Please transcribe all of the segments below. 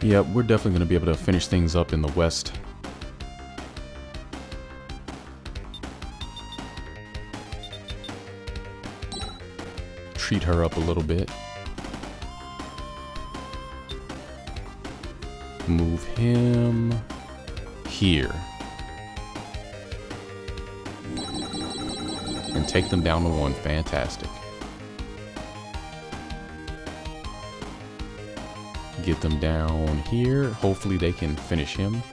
Yep, we're definitely going to be able to finish things up in the west. Treat her up a little bit. Move him here. And take them down to 1. Fantastic. Get them down here. Hopefully they can finish him.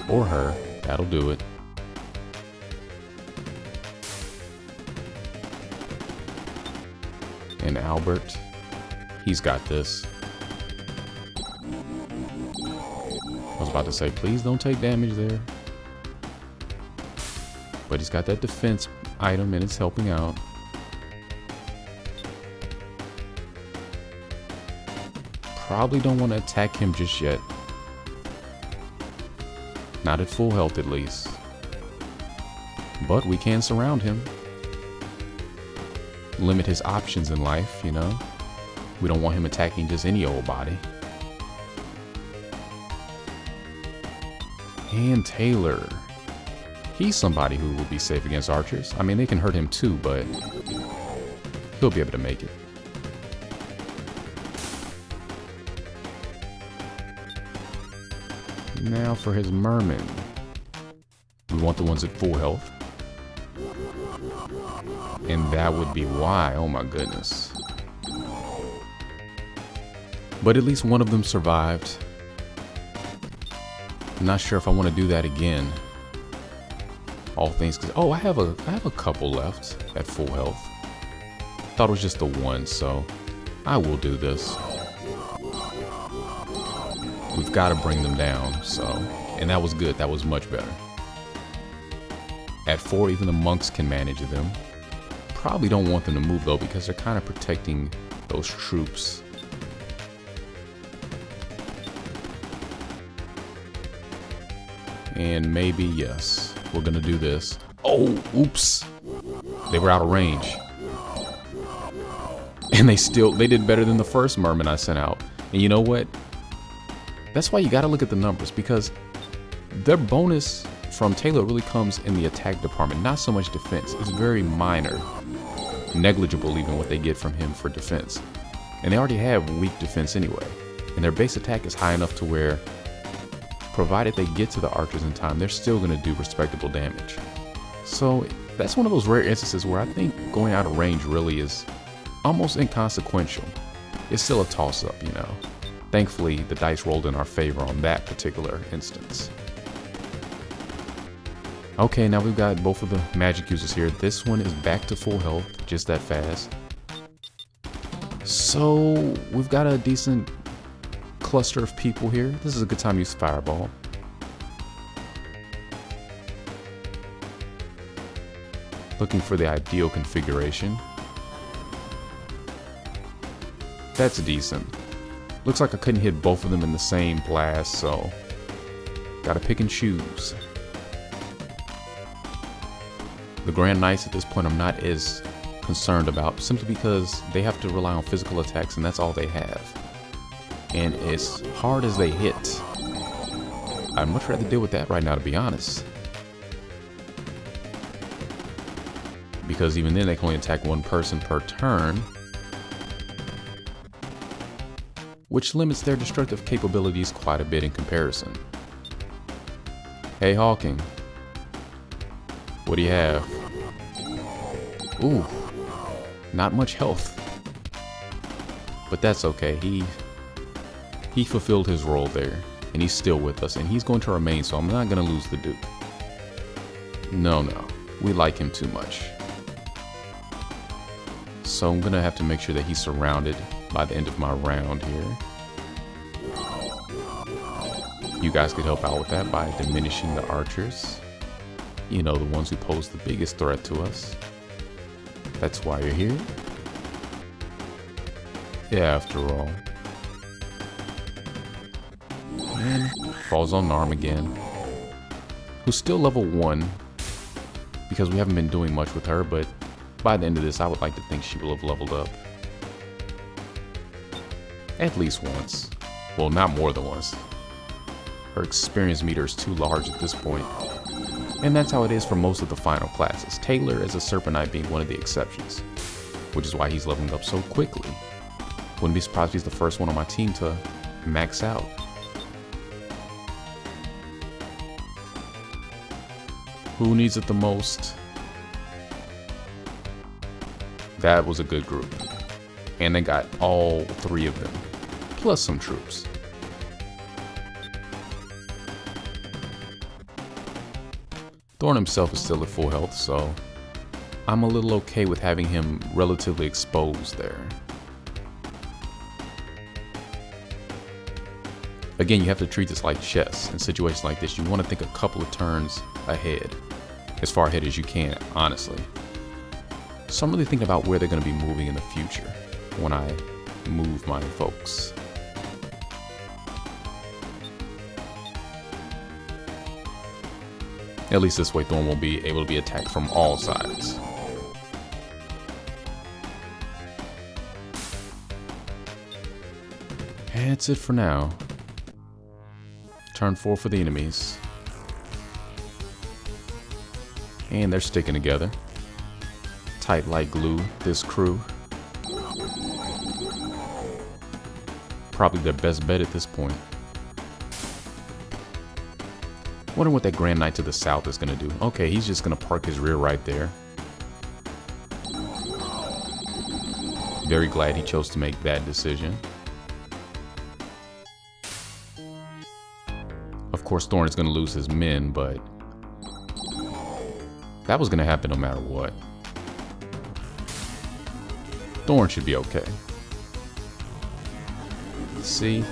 Or her. That'll do it. And Albert. He's got this. I was about to say, please don't take damage there. But he's got that defense item and it's helping out. Probably don't want to attack him just yet. Not at full health at least. But we can surround him. Limit his options in life, you know. We don't want him attacking just any old body. And Taylor. He's somebody who will be safe against archers. I mean, they can hurt him too, but he'll be able to make it. Now for his merman. We want the ones at full health. And that would be why. Oh my goodness. But at least one of them survived. I'm not sure if I want to do that again. All things, cause oh, I have a couple left at full health. Thought it was just the one, so I will do this. We've got to bring them down, so, and that was good. That was much better. At 4, even the monks can manage them. Probably don't want them to move though, because they're kind of protecting those troops. And maybe, yes, we're gonna do this. Oh, oops. They were out of range. And they did better than the first merman I sent out. And you know what? That's why you gotta look at the numbers, because their bonus from Taylor really comes in the attack department, not so much defense. It's very minor. Negligible even what they get from him for defense. And they already have weak defense anyway. And their base attack is high enough to where, provided they get to the archers in time, they're still going to do respectable damage. So that's one of those rare instances where I think going out of range really is almost inconsequential. It's still a toss-up, you know. Thankfully, the dice rolled in our favor on that particular instance. Okay, now we've got both of the magic users here. This one is back to full health, just that fast. So we've got a decent cluster of people here. This is a good time to use fireball. Looking for the ideal configuration. That's decent. Looks like I couldn't hit both of them in the same blast, so gotta pick and choose. The Grand Knights at this point I'm not as concerned about, simply because they have to rely on physical attacks and that's all they have. And as hard as they hit, I'd much rather deal with that right now, to be honest. Because even then they can only attack one person per turn, which limits their destructive capabilities quite a bit in comparison. Hey Hawking, what do you have? Ooh, not much health. But that's okay, he fulfilled his role there, and he's still with us, and he's going to remain, so I'm not going to lose the Duke. No, we like him too much. So I'm going to have to make sure that he's surrounded by the end of my round here. You guys could help out with that by diminishing the archers. You know, the ones who pose the biggest threat to us. That's why you're here. Yeah, after all. And falls on Narm again, who's still level 1, because we haven't been doing much with her, but by the end of this I would like to think she will have leveled up. At least once. Well, not more than once. Her experience meter is too large at this point. And that's how it is for most of the final classes. Taylor as a Serpent Knight being one of the exceptions. Which is why he's leveling up so quickly. Wouldn't be surprised if he's the first one on my team to max out. Who needs it the most? That was a good group. And they got all 3 of them. Plus some troops. Thorn himself is still at full health, so I'm a little okay with having him relatively exposed there. Again, you have to treat this like chess. In situations like this, you want to think a couple of turns ahead. As far ahead as you can, honestly. So I'm really thinking about where they're going to be moving in the future when I move my folks. At least this way Thorn won't be able to be attacked from all sides. And that's it for now. Turn 4 for the enemies. And they're sticking together. Tight like glue, this crew. Probably their best bet at this point. Wonder what that Grand Knight to the south is going to do. Okay, he's just going to park his rear right there. Very glad he chose to make that decision. Of course, Thorn is going to lose his men, but that was going to happen no matter what. Thorn should be okay. See?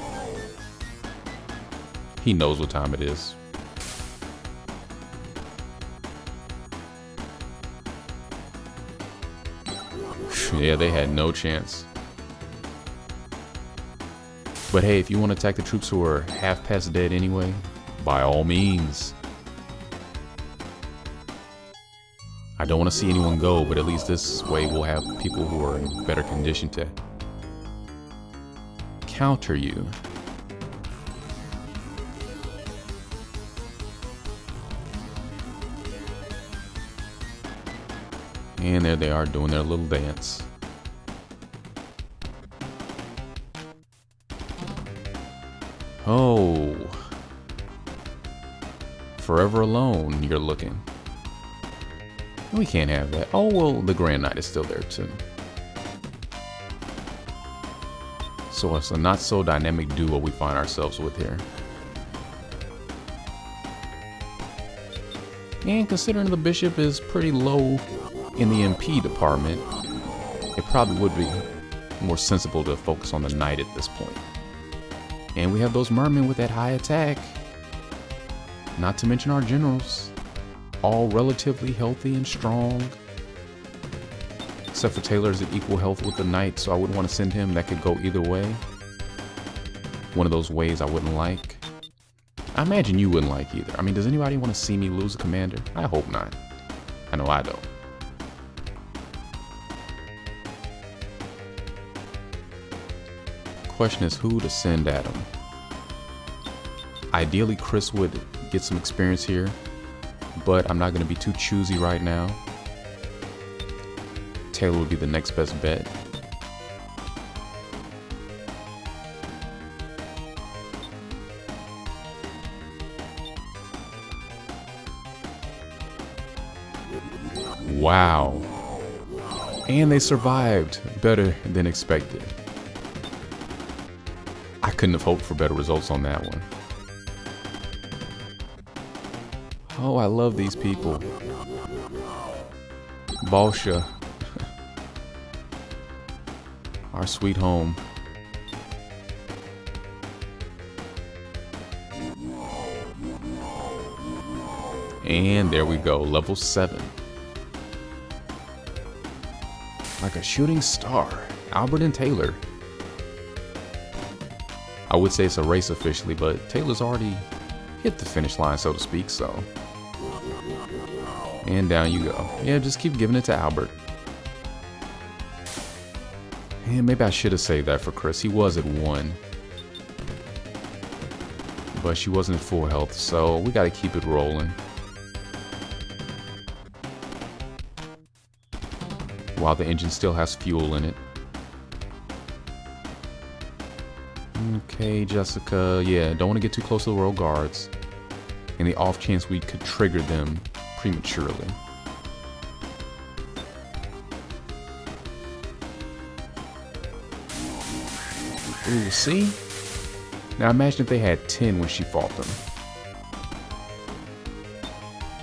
He knows what time it is. Yeah, they had no chance. But hey, if you want to attack the troops who are half past dead anyway, by all means. I don't want to see anyone go, but at least this way we'll have people who are in better condition to counter you. And there they are doing their little dance. Oh. Forever alone, you're looking. We can't have that. Oh, well, the Grand Knight is still there, too. So it's a not so dynamic duo we find ourselves with here. And considering the bishop is pretty low in the MP department, it probably would be more sensible to focus on the knight at this point. And we have those mermen with that high attack. Not to mention our generals. All relatively healthy and strong. Except for Taylor is at equal health with the knight, so I wouldn't want to send him. That could go either way. One of those ways I wouldn't like. I imagine you wouldn't like either. I mean, does anybody want to see me lose a commander? I hope not. I know I don't. Question is who to send at him. Ideally, Chris would get some experience here, but I'm not going to be too choosy right now. Taylor would be the next best bet. Wow. And they survived better than expected. I couldn't have hoped for better results on that one. Oh, I love these people. Balsha. Our sweet home. And there we go, level 7. Like a shooting star. Albert and Taylor. I would say it's a race officially, but Taylor's already hit the finish line, so to speak, so. And down you go. Yeah, just keep giving it to Albert. And maybe I should have saved that for Chris. He was at 1. but she wasn't at full health, so we gotta keep it rolling. While the engine still has fuel in it. Okay, Jessica, yeah, don't want to get too close to the Royal Guards. In the off chance we could trigger them prematurely. Ooh, see? Now imagine if they had 10 when she fought them.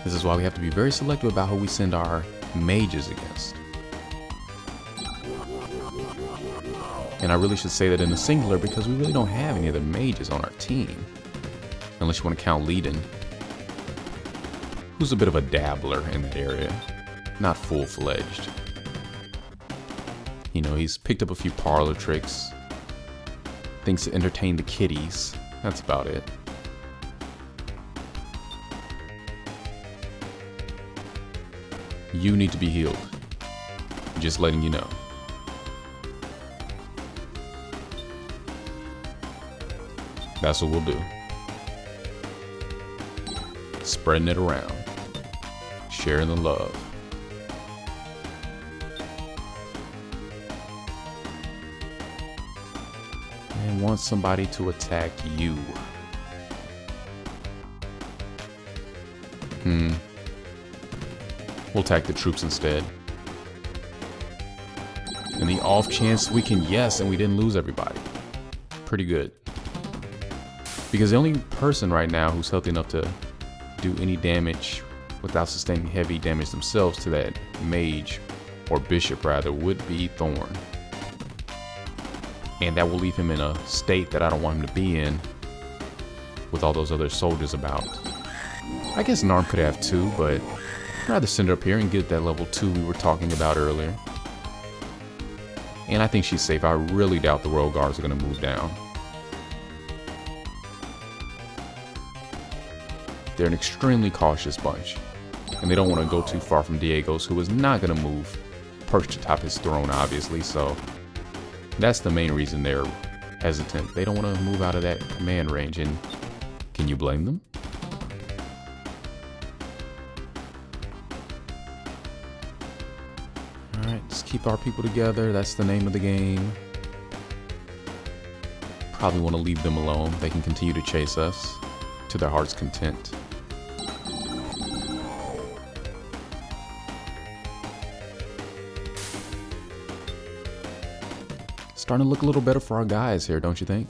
This is why we have to be very selective about who we send our mages against. And I really should say that in the singular because we really don't have any of the mages on our team. Unless you want to count Leiden, who's a bit of a dabbler in that area. Not full-fledged. You know, he's picked up a few parlor tricks. Thinks to entertain the kiddies. That's about it. You need to be healed. Just letting you know. That's what we'll do. Spreading it around. Sharing the love. And want somebody to attack you. We'll attack the troops instead. And the off chance we can yes and we didn't lose everybody. Pretty good. Because the only person right now who's healthy enough to do any damage without sustaining heavy damage themselves to that mage, or bishop rather, would be Thorn. And that will leave him in a state that I don't want him to be in with all those other soldiers about. I guess Narm could have 2, but I'd rather send her up here and get that level 2 we were talking about earlier. And I think she's safe. I really doubt the Royal Guards are going to move down. They're an extremely cautious bunch. And they don't want to go too far from Diego's, who is not going to move perched atop his throne, obviously. So that's the main reason they're hesitant. They don't want to move out of that command range. And can you blame them? Alright, just keep our people together. That's the name of the game. Probably want to leave them alone. They can continue to chase us to their heart's content. Starting to look a little better for our guys here, don't you think?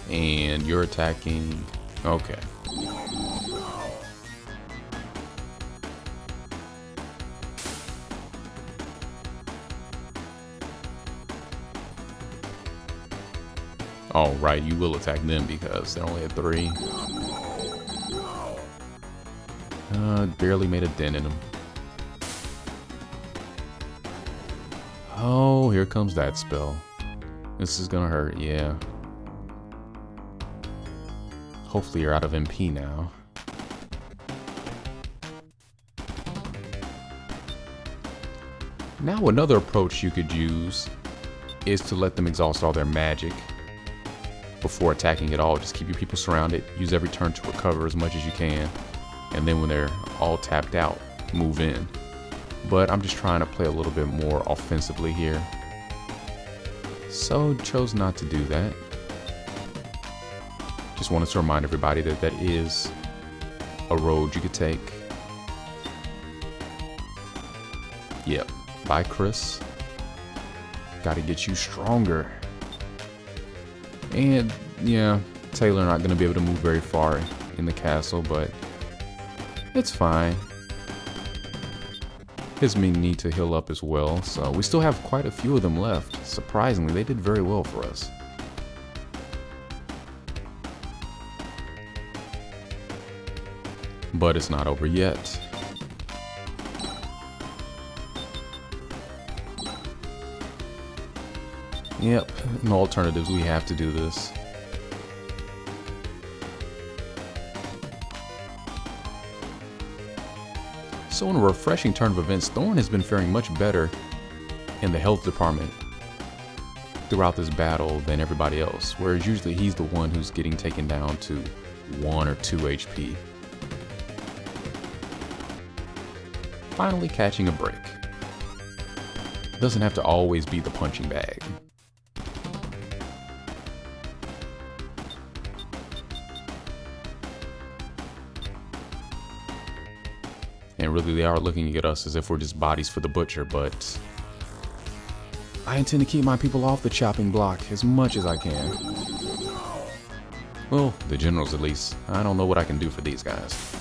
And you're attacking. Okay. Oh, right, you will attack them because they're only at 3. Barely made a dent in them. Oh, here comes that spell. This is gonna hurt, yeah. Hopefully you're out of MP now. Now another approach you could use is to let them exhaust all their magic before attacking at all. Just keep your people surrounded, use every turn to recover as much as you can, and then when they're all tapped out, move in. But I'm just trying to play a little bit more offensively here, so chose not to do that. Just wanted to remind everybody that that is a road you could take. Yep, bye Chris. Gotta get you stronger. And yeah, Taylor not gonna be able to move very far in the castle, but it's fine. His men need to heal up as well, so we still have quite a few of them left. Surprisingly, they did very well for us. But it's not over yet. Yep, no alternatives, we have to do this. So in a refreshing turn of events, Thorn has been faring much better in the health department. throughout this battle than everybody else, whereas usually he's the one who's getting taken down to 1 or 2 HP. Finally catching a break. Doesn't have to always be the punching bag. And really they are looking at us as if we're just bodies for the butcher, but I intend to keep my people off the chopping block as much as I can. Well, the generals at least. I don't know what I can do for these guys.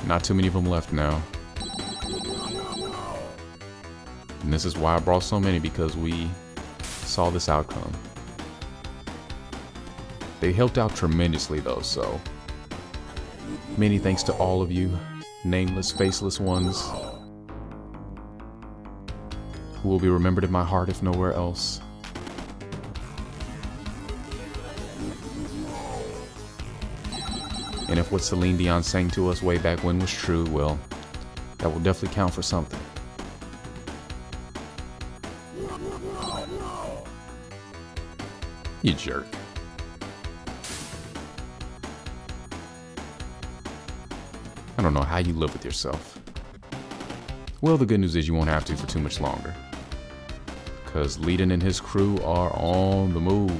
Not too many of them left now. And this is why I brought so many, because we saw this outcome. They helped out tremendously though, so many thanks to all of you, nameless, faceless ones, who will be remembered in my heart if nowhere else. And if what Celine Dion sang to us way back when was true, well, that will definitely count for something. You jerk. I don't know how you live with yourself. Well, the good news is you won't have to for too much longer, because Leiden and his crew are on the move.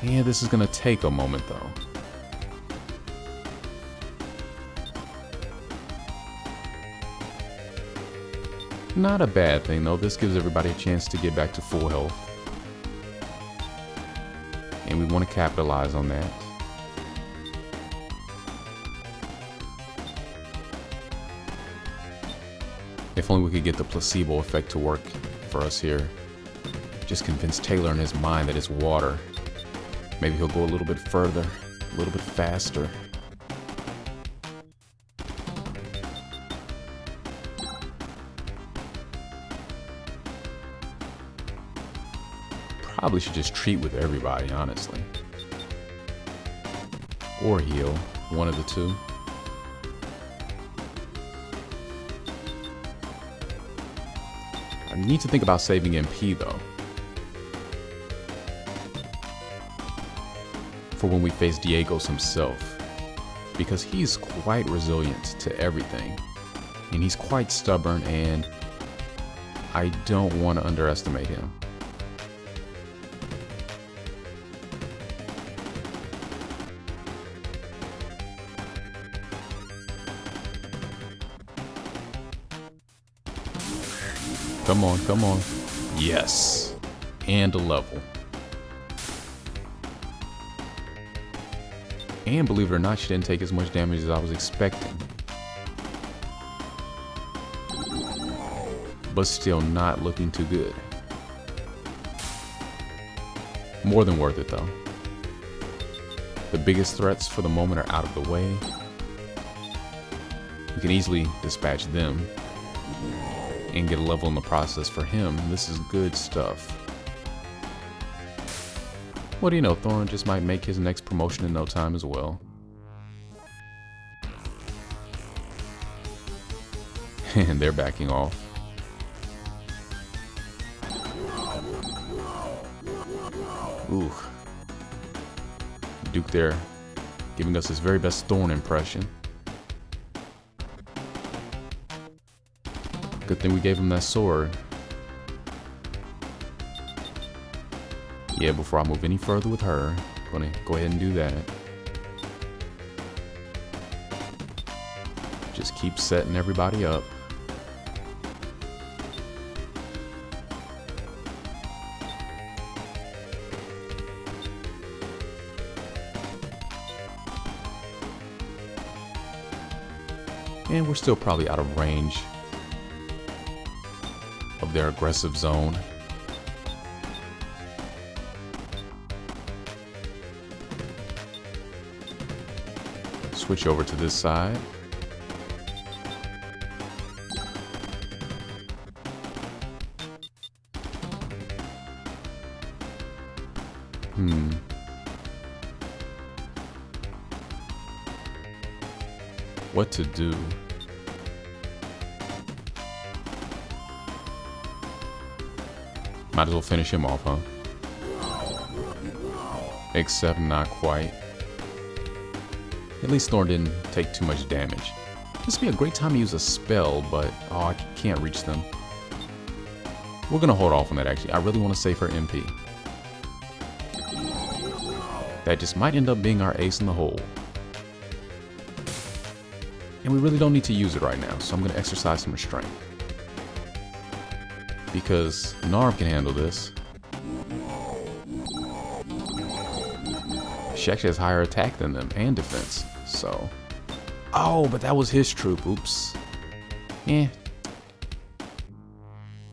Yeah, this is gonna take a moment though. Not a bad thing though, this gives everybody a chance to get back to full health. And we want to capitalize on that. If only we could get the placebo effect to work for us here. Just convince Taylor in his mind that it's water. Maybe he'll go a little bit further, a little bit faster. Probably should just treat with everybody, honestly. Or heal, one of the two. I need to think about saving MP though, for when we face Diego's himself, because he's quite resilient to everything, and he's quite stubborn, and I don't want to underestimate him. Come on, come on. Yes. And a level. And believe it or not, she didn't take as much damage as I was expecting. But still not looking too good. More than worth it though. The biggest threats for the moment are out of the way. We can easily dispatch them and get a level in the process for him. This is good stuff. What do you know, Thorin just might make his next promotion in no time as well. And they're backing off. Ooh. Duke there, giving us his very best Thorn impression. Good thing we gave him that sword. Yeah, before I move any further with her, I'm gonna go ahead and do that. Just keep setting everybody up. And we're still probably out of range of their aggressive zone. Switch over to this side. what to do. Might as well finish him off, huh? Except not quite. At least Thorn didn't take too much damage. This would be a great time to use a spell, but oh, I can't reach them. We're gonna hold off on that actually. I really want to save her MP. That just might end up being our ace in the hole. And we really don't need to use it right now, so I'm gonna exercise some restraint. Because Narm can handle this. She actually has higher attack than them and defense, so. Oh, but that was his troop, oops.